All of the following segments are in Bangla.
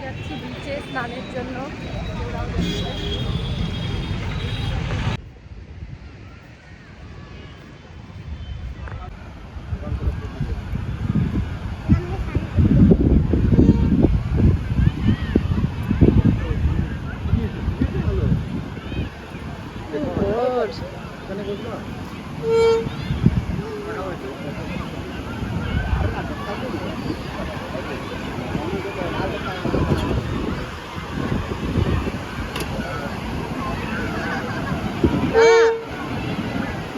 যাচ্ছি বিচে স্নানের জন্য।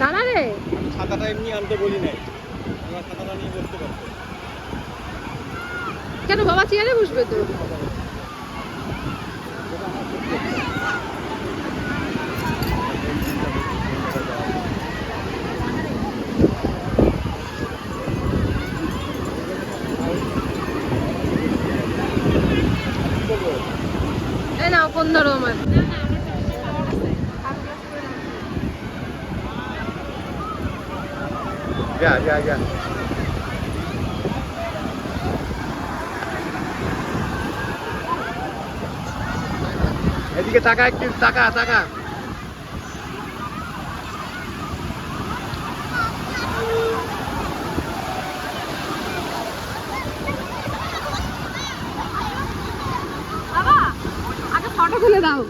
দাঁড়া রে, ছাতাটা এমনি আনতে বলি নাই, আমরা ছাতাটা নিয়ে বসতে পারবো। কেন বাবা চেয়ারে বসবে তো? এই নাও ফোন ধরো আমার। যা যা যা। এদিকে তাকা, একটু তাকা তাকা। বাবা আগে ফটো তুলে দাও।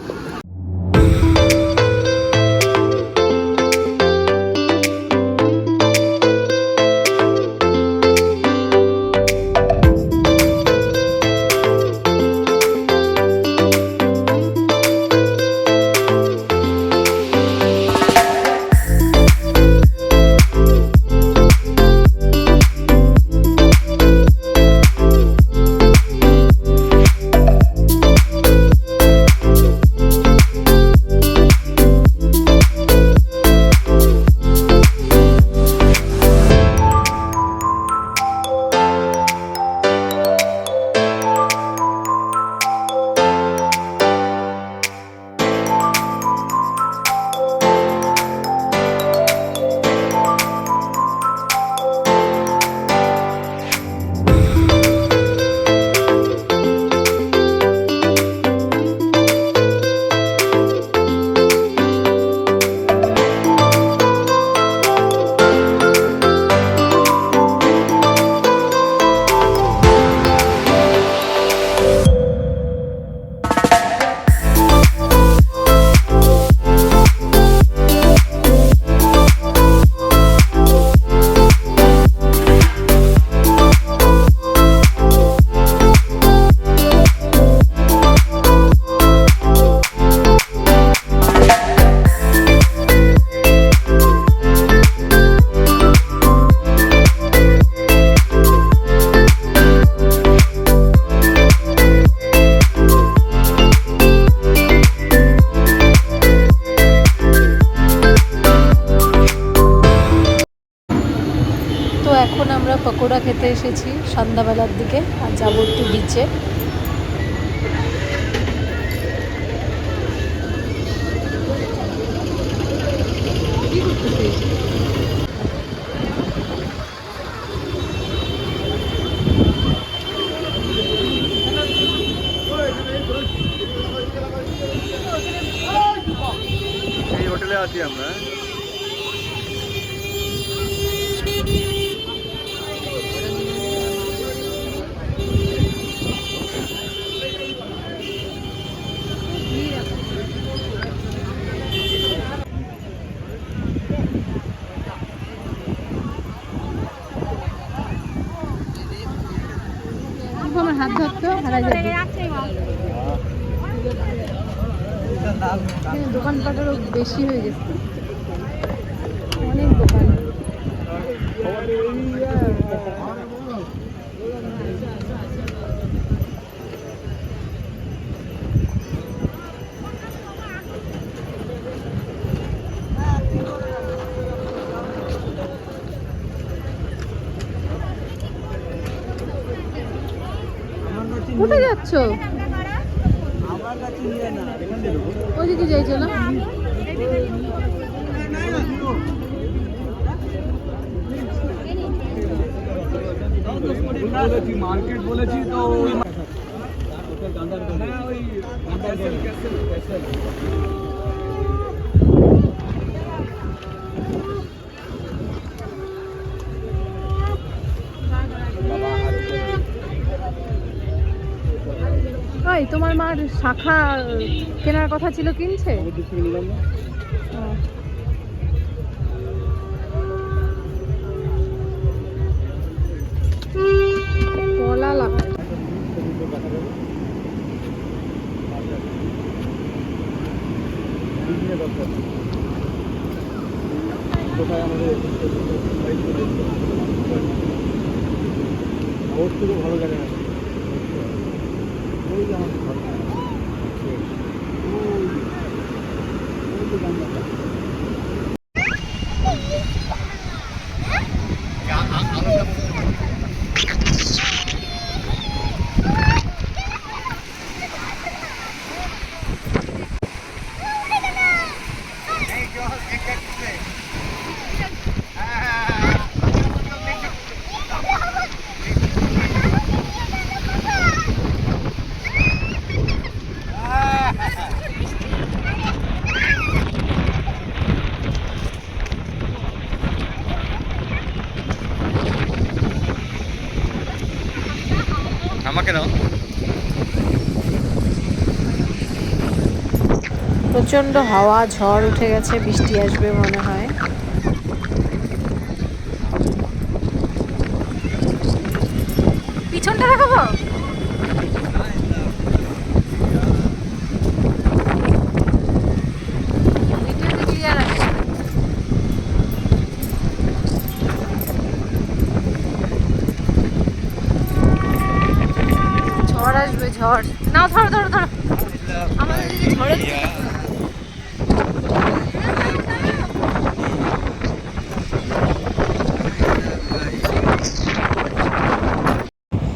এখন আমরা পকোড়া খেতে এসেছি সন্ধ্যাবেলার দিকে, আর যাবো একটু বিচে। এই হোটেলে আছি আমরা। আমার হাত ধরতো হারাই যাবে। দোকানপাটেরও বেশি হয়ে গেছে, অনেক দোকান। কোথায় যাচ্ছ? ওইদিকে যাই, চলো। মার্কেট বলেছি তো ওই তোমার মার শাখা কেনার কথা ছিল, কিনছে? কলা লাগা কোথায় আমাদের ওর থেকে ভালো জায়গা আছে। ওই যে আমাদের ঘর ওই তো জানলাটা আমাকে দাও। প্রচন্ড হাওয়া, ঝড় উঠে গেছে, বৃষ্টি আসবে মনে হয়। পিছনটা দেখাবো? ঝড় আসবে, ঝড়। নাও ধরো ধরো ধরো, আমাদের দিকে ঝড়ের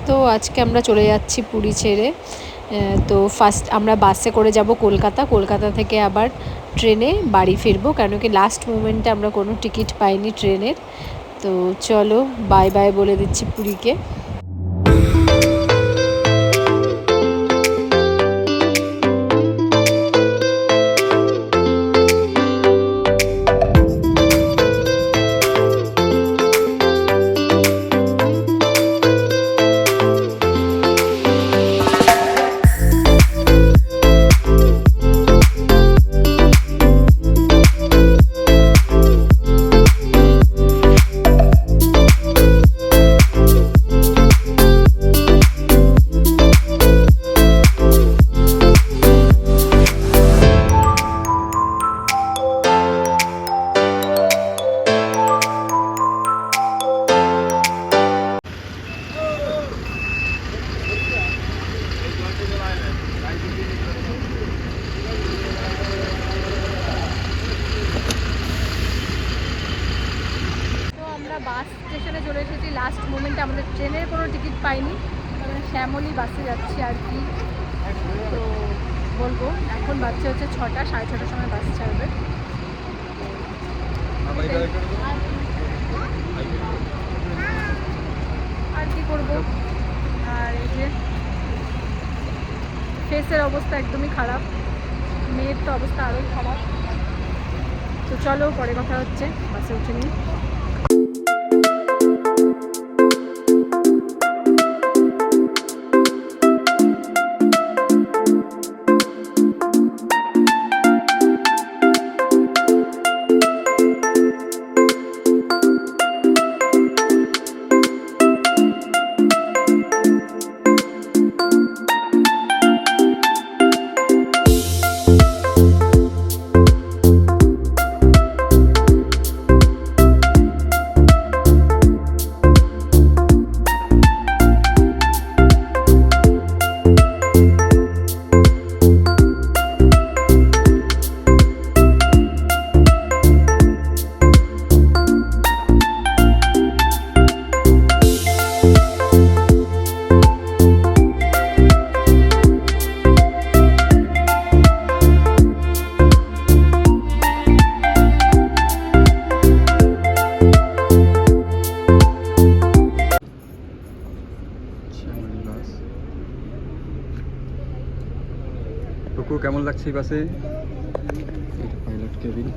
তো আজকে আমরা চলে যাচ্ছি পুরী ছেড়ে। তো ফার্স্ট আমরা বাসে করে যাব কলকাতা, কলকাতা থেকে আবার ট্রেনে বাড়ি ফিরবো, কেন কি লাস্ট মোমেন্টে আমরা কোনো টিকিট পাইনি ট্রেনের। তো চলো বাই বাই বলে দিচ্ছি পুরীকে। বাস স্টেশনে চলে এসেছি, লাস্ট মোমেন্টে আমাদের ট্রেনের কোনো টিকিট পাইনি, আমরা শ্যামলী বাসে যাচ্ছি আর কি। তো বলবো এখন বাচ্চা হচ্ছে 6টা, 6:30টার সময় বাস ছাড়বে। আর কি করবো, আর এই যে ফেসের অবস্থা একদমই খারাপ, মেয়ের তো অবস্থা আরোই খারাপ। তো চলো পরে কথা হচ্ছে, বাসে উঠে নিই। কুকু কেমন লাগছে এই বাসে? এটা পাইলট কেবিন।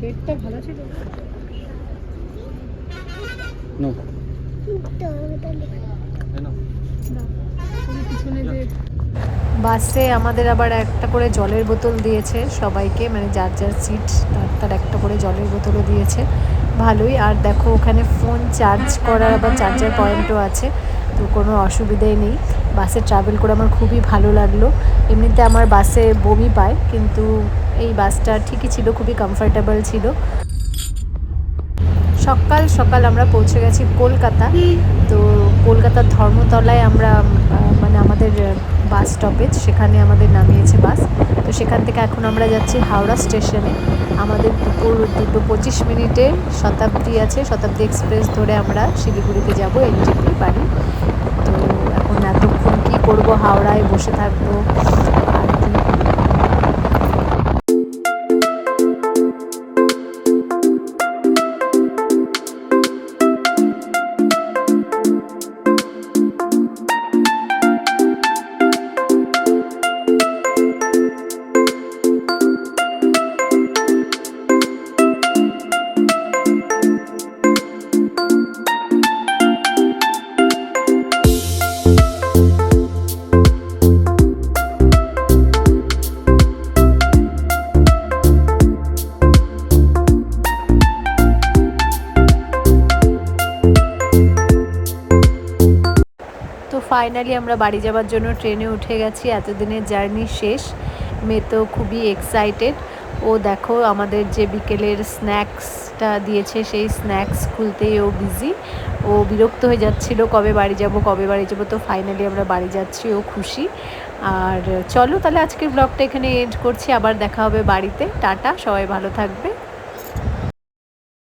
গেটটা ভালো ছিল নো বাসে আমাদের আবার একটা করে জলের বোতল দিয়েছে সবাইকে, মানে যার যার সিট তার একটা করে জলের বোতলও দিয়েছে, ভালোই। আর দেখো ওখানে ফোন চার্জ করার আবার চার্জার পয়েন্টও আছে, তো কোনো অসুবিধাই নেই। বাসে ট্রাভেল করে আমার খুবই ভালো লাগলো। এমনিতে আমার বাসে বমি পায়, কিন্তু এই বাসটা ঠিকই ছিল, খুবই কমফোর্টেবল ছিল। সকাল সকাল আমরা পৌঁছে গেছি কলকাতা। তো কলকাতার ধর্মতলায় আমরা মানে আমাদের বাস স্টপেজ, সেখানে আমাদের নামিয়েছে বাস। তো সেখান থেকে এখন আমরা যাচ্ছি হাওড়া স্টেশনে। আমাদের দুপুর 2:25 শতাব্দী আছে, শতাব্দী এক্সপ্রেস ধরে আমরা শিলিগুড়িতে যাব, এনজেপি বাড়ি। তো এখন এতক্ষণ কী করবো, হাওড়ায় বসে থাকবো আর কি। তো ফাইনালি আমরা বাড়ি যাওয়ার জন্য ট্রেনে উঠে গেছি। এতদিনের জার্নি শেষ। মেয়ে তো খুবই এক্সাইটেড। ও দেখো আমাদের যে বিকেলের স্ন্যাক্সটা দিয়েছে, সেই স্ন্যাক্স খুলতেই ও বিজি। ও বিরক্ত হয়ে যাচ্ছিল কবে বাড়ি যাব কবে বাড়ি যাব। তো ফাইনালি আমরা বাড়ি যাচ্ছি, ও খুশি। আর চলো তাহলে আজকের ব্লগটা এখানে এন্ড করছি, আবার দেখা হবে বাড়িতে। টাটা, সবাই ভালো থাকবে।